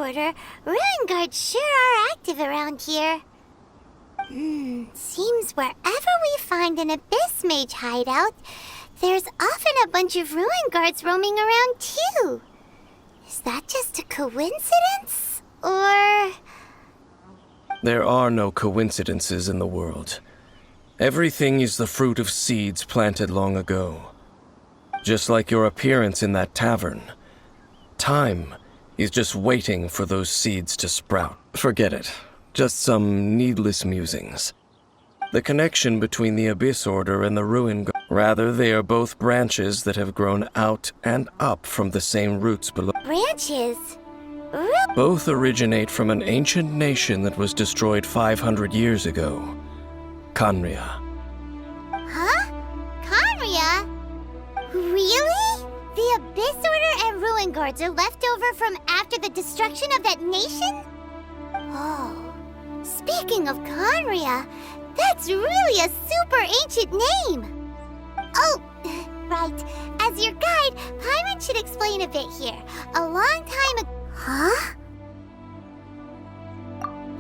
Order, Ruin Guards sure are active around here. Seems wherever we find an Abyss Mage hideout, there's often a bunch of Ruin Guards roaming around too. Is that just a coincidence? Or... There are no coincidences in the world. Everything is the fruit of seeds planted long ago. Just like your appearance in that tavern. Time is just waiting for those seeds to sprout. Forget it. Just some needless musings. The connection between the Abyss Order and the Ruin Guard. Rather, they are both branches that have grown out and up from the same roots below. Branches? Both originate from an ancient nation that was destroyed 500 years ago. Khaenri'ah. Huh? Khaenri'ah? Really? The Abyss Order and Ruin Guards are left over from after the destruction of that nation? Oh. Speaking of Khaenri'ah, that's really a super ancient name. Oh, right. As your guide, Paimon should explain a bit here. A long time ago... Huh?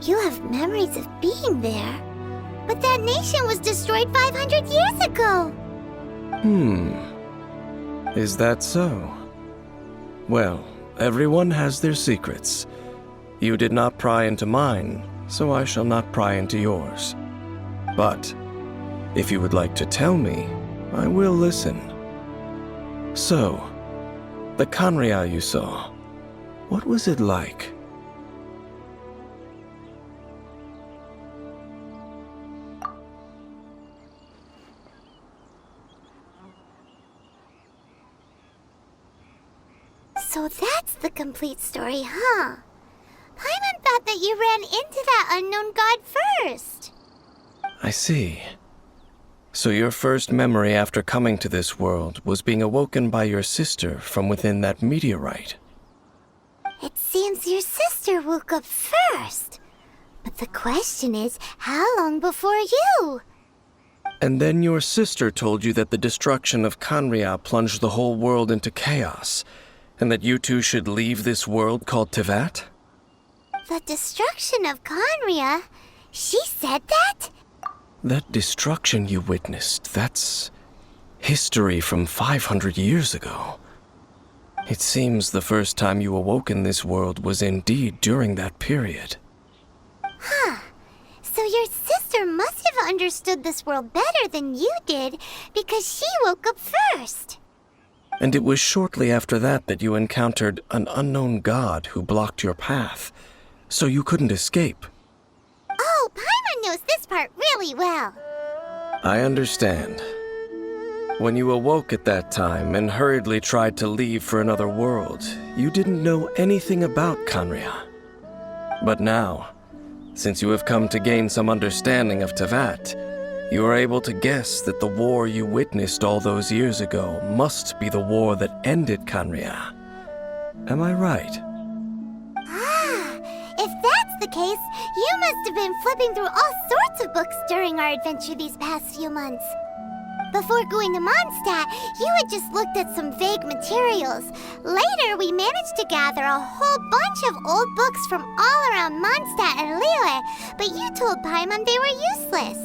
You have memories of being there. But that nation was destroyed 500 years ago. Is that so? Well, everyone has their secrets. You did not pry into mine, so I shall not pry into yours. But, if you would like to tell me, I will listen. So, the Khaenri'ah you saw, what was it like? So that's the complete story, huh? Paimon thought that you ran into that unknown god first. I see. So your first memory after coming to this world was being awoken by your sister from within that meteorite. It seems your sister woke up first. But the question is, how long before you? And then your sister told you that the destruction of Khaenri'ah plunged the whole world into chaos, and that you two should leave this world called Teyvat? The destruction of Khaenri'ah? She said that? That destruction you witnessed, that's history from 500 years ago. It seems the first time you awoke in this world was indeed during that period. Huh. So your sister must have understood this world better than you did, because she woke up first. And it was shortly after that that you encountered an unknown god who blocked your path, so you couldn't escape. Oh, Paimon knows this part really well. I understand. When you awoke at that time and hurriedly tried to leave for another world, you didn't know anything about Khaenri'ah. But now, since you have come to gain some understanding of Teyvat, you are able to guess that the war you witnessed all those years ago must be the war that ended Khaenri'ah. Am I right? If that's the case, you must have been flipping through all sorts of books during our adventure these past few months. Before going to Mondstadt, you had just looked at some vague materials. Later, we managed to gather a whole bunch of old books from all around Mondstadt and Liyue, but you told Paimon they were useless.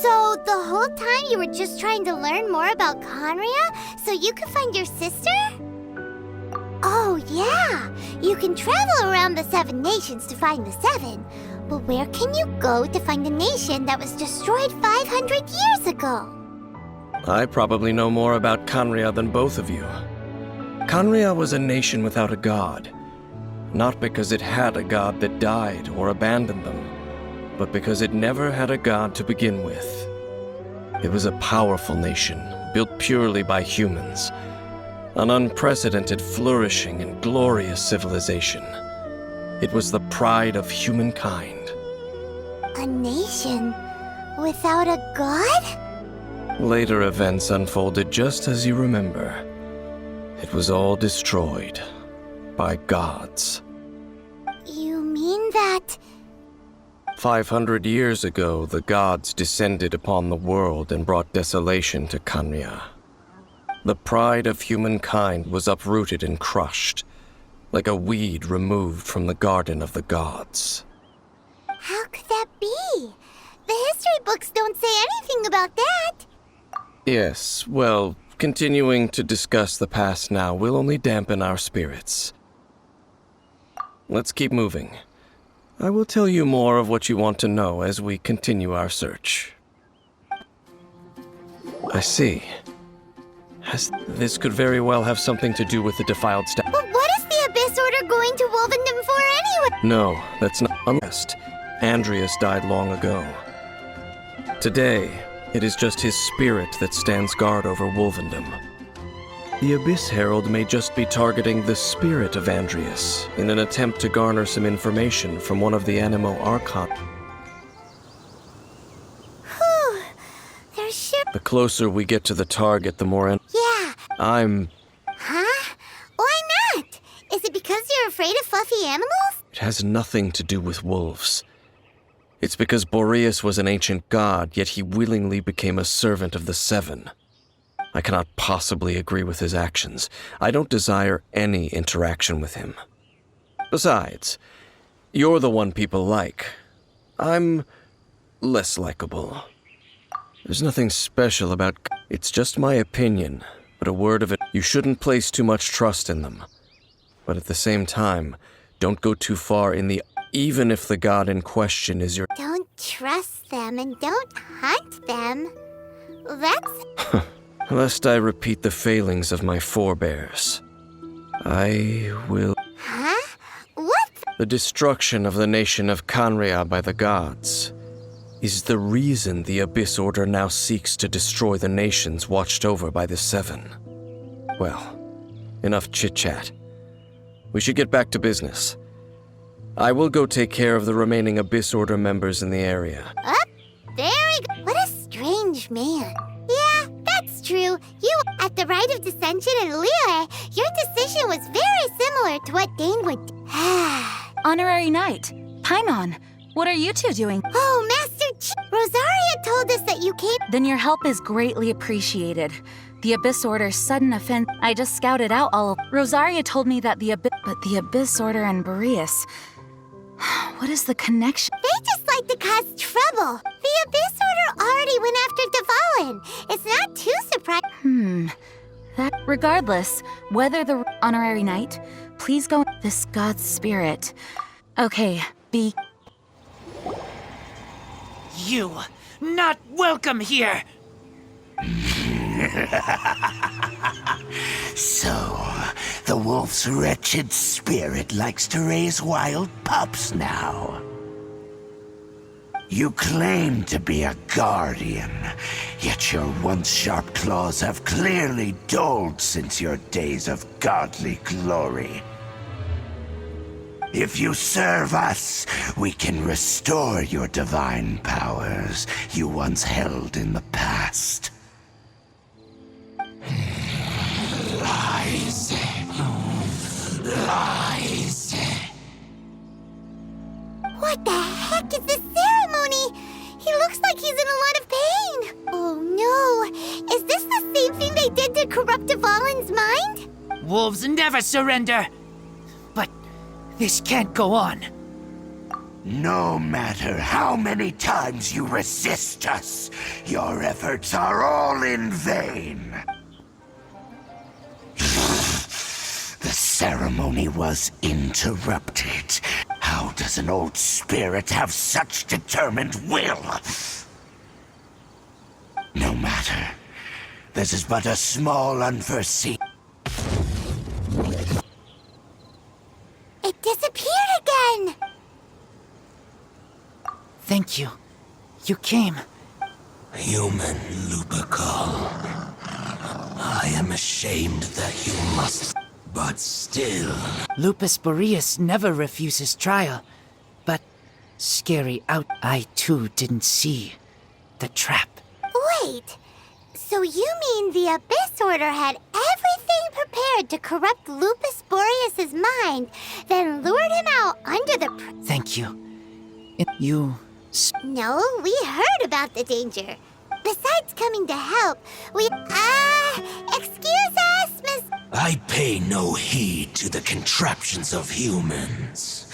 So, the whole time you were just trying to learn more about Khaenri'ah so you could find your sister? Oh, yeah. You can travel around the 7 nations to find the 7. But where can you go to find a nation that was destroyed 500 years ago? I probably know more about Khaenri'ah than both of you. Khaenri'ah was a nation without a god. Not because it had a god that died or abandoned them, but because it never had a god to begin with. It was a powerful nation, built purely by humans. An unprecedented, flourishing, and glorious civilization. It was the pride of humankind. A nation without a god? Later events unfolded just as you remember. It was all destroyed by gods. You mean that... 500 years ago, the gods descended upon the world and brought desolation to Khaenri'ah. The pride of humankind was uprooted and crushed. like a weed removed from the garden of the gods. How could that be? The history books don't say anything about that. Yes, well, continuing to discuss the past now will only dampen our spirits. Let's keep moving. I will tell you more of what you want to know as we continue our search. I see. This could very well have something to do with the defiled statue. But what is the Abyss Order going to Wolvendom for anyway? No, that's not unrest. Andreas died long ago. Today, it is just his spirit that stands guard over Wolvendom. The Abyss Herald may just be targeting the spirit of Andreas in an attempt to garner some information from one of the Animo Archon. Whew. There's ship. The closer we get to the target, the more Yeah. Huh? Why not? Is it because you're afraid of fluffy animals? It has nothing to do with wolves. It's because Boreas was an ancient god, yet he willingly became a servant of the Seven. I cannot possibly agree with his actions. I don't desire any interaction with him. Besides, you're the one people like. I'm less likable. There's nothing special about... It's just my opinion, but a word of it, you shouldn't place too much trust in them. But at the same time, don't go too far in the... Even if the god in question is your... Don't trust them and don't hunt them. That's... Lest I repeat the failings of my forebears. I will... Huh? What? The destruction of the nation of Canria by the gods is the reason the Abyss Order now seeks to destroy the nations watched over by the Seven. Well, enough chit-chat. We should get back to business. I will go take care of the remaining Abyss Order members in the area. Very good. What a strange man. Yeah, that's true. You, at the Rite of Dissension in Liyue, your decision was very similar to what Dane would do. Honorary Knight, Paimon, what are you two doing? Oh, Master Rosaria told us that you came... Then your help is greatly appreciated. The Abyss Order's sudden offense, I just scouted out all of... Rosaria told me that the Abyss Order and Boreas... What is the connection? They just like to cause trouble. The Abyss Order already went after Dvalin. It's not too surprising. Regardless, whether the Honorary Knight, please go this god's spirit. Okay, be... You, not welcome here! So, the wolf's wretched spirit likes to raise wild pups now. You claim to be a guardian, yet your once sharp claws have clearly dulled since your days of godly glory. If you serve us, we can restore your divine powers you once held in the past. Lies. Lies. What the heck is this ceremony? He looks like he's in a lot of pain. Oh no. Is this the same thing they did to corrupt Dvalin's mind? Wolves never surrender! But this can't go on. No matter how many times you resist us, your efforts are all in vain. The ceremony was interrupted. How does an old spirit have such determined will? No matter. This is but a small unforeseen... It disappeared again! Thank you. You came. Human Lupercal. I am ashamed that you must... But still... Lupus Boreas never refuses trial. But scary out, I too didn't see the trap. Wait, so you mean the Abyss Order had everything prepared to corrupt Lupus Boreas' mind, then lured him out under the... Thank you. No, we heard about the danger. Besides coming to help, we... excuse us, Miss... I pay no heed to the contraptions of humans.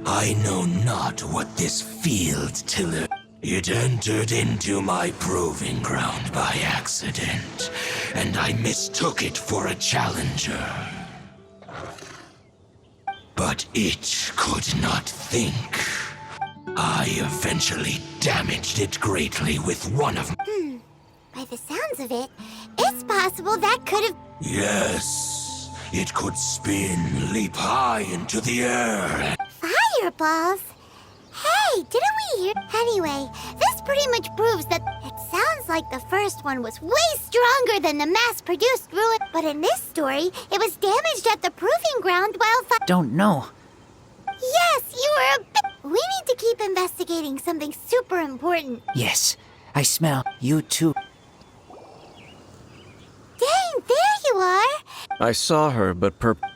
I know not what this field tiller. It entered into my proving ground by accident, and I mistook it for a challenger. But it could not think. I eventually damaged it greatly with one of... By the sounds of it, it's possible that could have... Yes, it could spin, leap high into the air. Fireballs? Hey, didn't we hear? Anyway, this pretty much proves that it sounds like the first one was way stronger than the mass-produced ruin. But in this story, it was damaged at the proving ground while Don't know. Yes, you were a bit... We need to keep investigating something super important. Yes, I smell you too. Dang, there you are! I saw her, but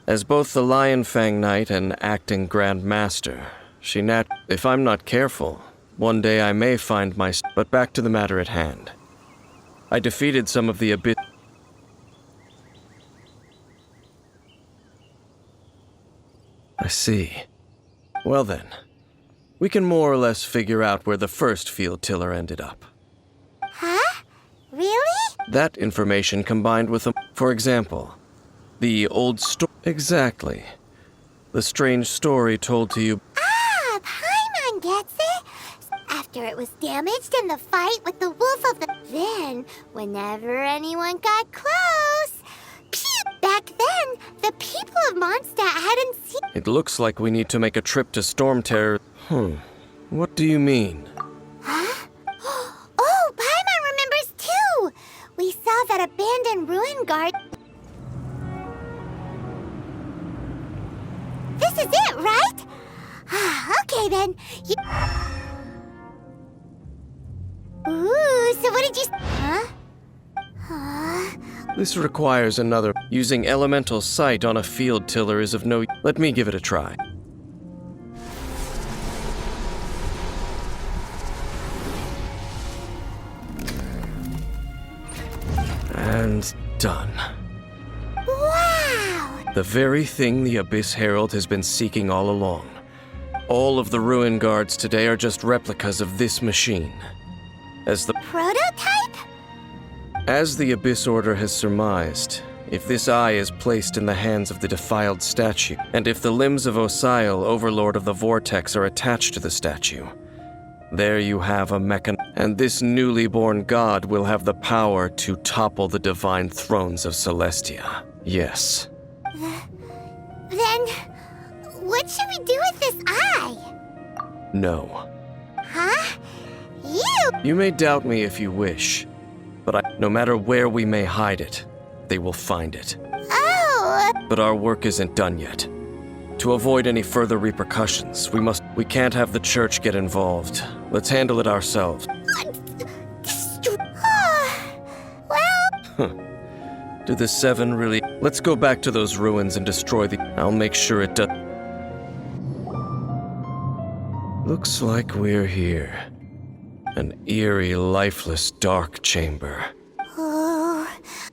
as both the Lion Fang Knight and acting Grand Master, she if I'm not careful, one day I may find But back to the matter at hand. I defeated some of the Abyss... I see. Well then, we can more or less figure out where the first field tiller ended up. Huh? Really? That information combined with for example, the old story... Exactly. The strange story told to you... Ah, Paimon gets it! After it was damaged in the fight with the wolf of the... Then, whenever anyone got close... Pew! Back then, the people of Mondstadt hadn't seen... It looks like we need to make a trip to Storm Terror... What do you mean? Huh? Oh, Paimon remembers too! We saw that abandoned ruin guard... This is it, right? Okay then. Ooh, so what did you... Huh? This requires another... Using elemental sight on a field tiller is of no... Let me give it a try. And done. Wow! The very thing the Abyss Herald has been seeking all along. All of the ruin guards today are just replicas of this machine. As the Prototype? As the Abyss Order has surmised, if this eye is placed in the hands of the defiled statue, and if the limbs of Osial, Overlord of the Vortex, are attached to the statue, there you have a and this newly born god will have the power to topple the divine thrones of Celestia. Yes. Then, what should we do with this eye? No. Huh? You may doubt me if you wish, but no matter where we may hide it, they will find it. Oh! But our work isn't done yet. To avoid any further repercussions, we can't have the church get involved. Let's handle it ourselves. Well... Do the Seven really... Let's go back to those ruins and destroy the... I'll make sure it does... Looks like we're here. An eerie, lifeless, dark chamber. Oh...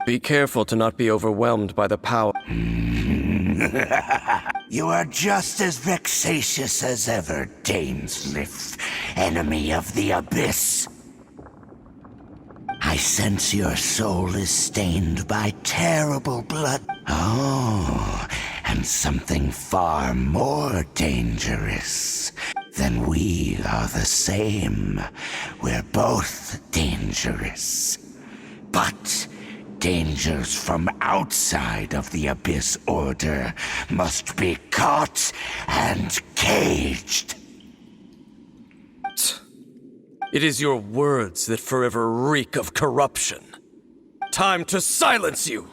Be careful to not be overwhelmed by the power... You are just as vexatious as ever, Dainsleif, enemy of the Abyss. I sense your soul is stained by terrible blood. Oh, and something far more dangerous. Then we are the same. We're both dangerous. But dangers from outside of the Abyss Order must be caught and caged. It is your words that forever reek of corruption. Time to silence you!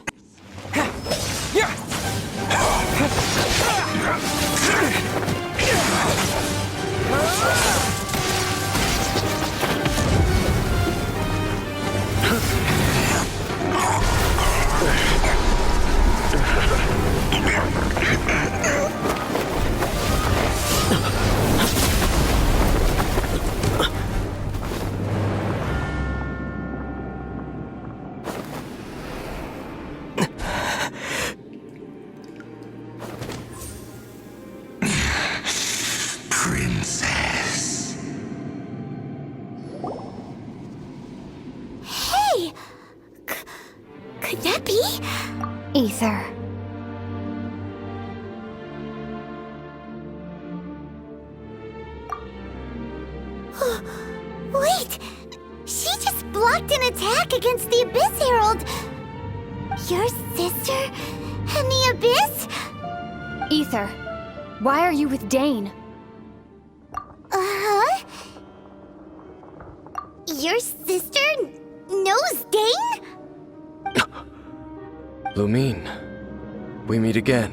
happy? Ether. Wait! She just blocked an attack against the Abyss Herald! Your sister and the Abyss? Ether, why are you with Dane? Uh-huh? Your sister knows Dane? Lumine, we meet again.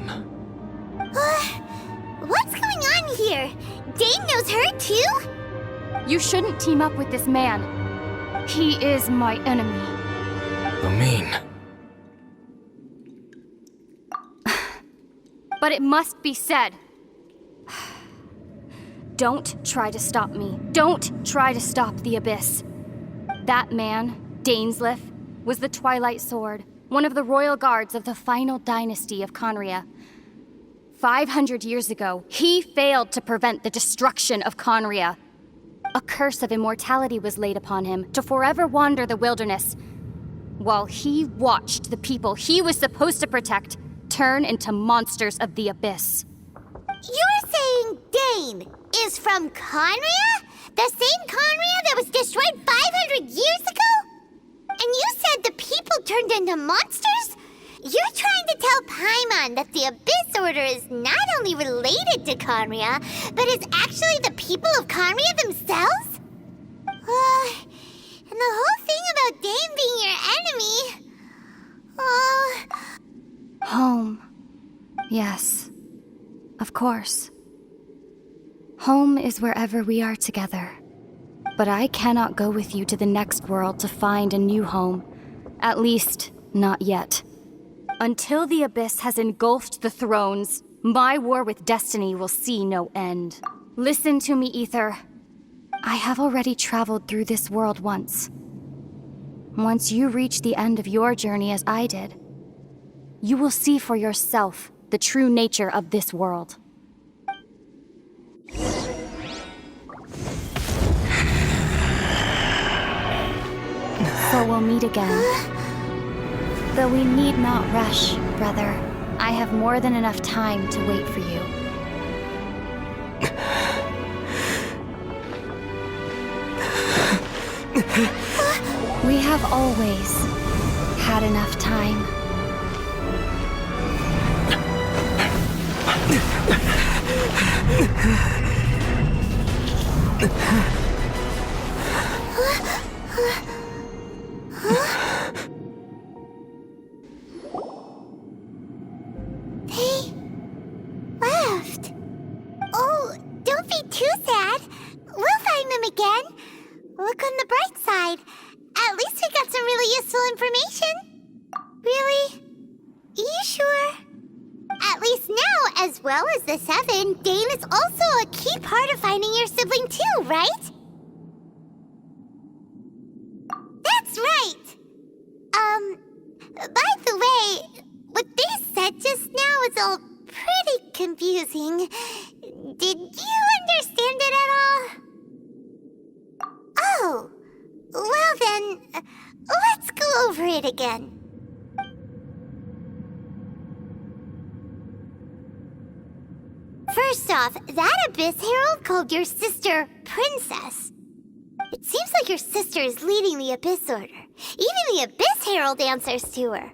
What's going on here? Dane knows her too? You shouldn't team up with this man. He is my enemy. Lumine. But it must be said. Don't try to stop me. Don't try to stop the Abyss. That man, Dainsleif, was the Twilight Sword, one of the royal guards of the final dynasty of Conria. 500 years ago, he failed to prevent the destruction of Conria. A curse of immortality was laid upon him to forever wander the wilderness, while he watched the people he was supposed to protect turn into monsters of the Abyss. You're saying Dane is from Conria? The same Conria that was destroyed 500 years ago? And you said the people turned into monsters? You're trying to tell Paimon that the Abyss Order is not only related to Conria, but is actually the people of Conria themselves? And the whole thing about Dane being your enemy... Home. Yes. Of course. Home is wherever we are together. But I cannot go with you to the next world to find a new home. At least, not yet. Until the Abyss has engulfed the thrones, my war with destiny will see no end. Listen to me, Ether. I have already traveled through this world once. Once you reach the end of your journey as I did, you will see for yourself the true nature of this world. So we'll meet again. Though we need not rush, brother. I have more than enough time to wait for you. We have always had enough time. They left. Oh, don't be too sad. We'll find them again. Look on the bright side. At least we got some really useful information. Really? You sure? At least now, as well as the Seven, Dane is also a key part of finding your sibling too, right? That's right! By the way, what they said just now is all pretty confusing. Did you understand it at all? Oh, well then, let's go over it again. First off, that Abyss Herald called your sister Princess. It seems like your sister is leading the Abyss Order. Even the Abyss Herald answers to her.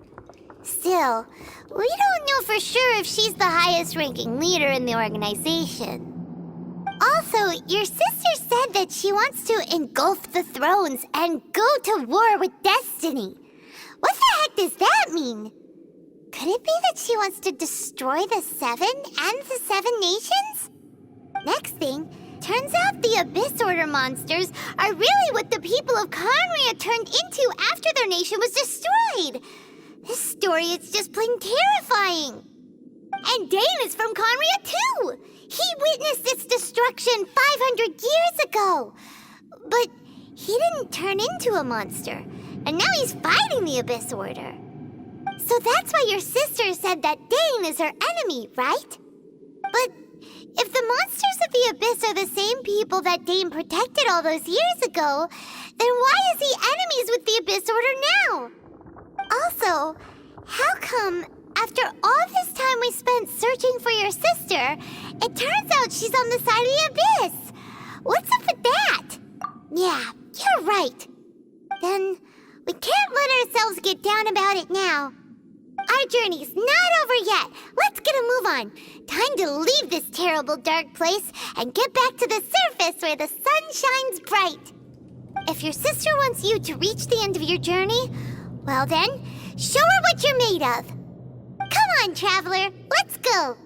Still, we don't know for sure if she's the highest-ranking leader in the organization. Also, your sister said that she wants to engulf the thrones and go to war with destiny. What the heck does that mean? Could it be that she wants to destroy the Seven and the Seven Nations? Next thing, turns out the Abyss Order monsters are really what the people of Conria turned into after their nation was destroyed. This story is just plain terrifying. And Dane is from Conria too. He witnessed its destruction 500 years ago. But he didn't turn into a monster. And now he's fighting the Abyss Order. So that's why your sister said that Dane is her enemy, right? But if the monsters of the Abyss are the same people that Dane protected all those years ago, then why is he enemies with the Abyss Order now? Also, How come, after all this time we spent searching for your sister, it turns out she's on the side of the abyss? What's up with that? Yeah, you're right. Then, we can't let ourselves get down about it now. Our journey's not over yet. Let's get a move on. Time to leave this terrible dark place and get back to the surface where the sun shines bright. If your sister wants you to reach the end of your journey, well then, show her what you're made of. Come on, traveler, let's go.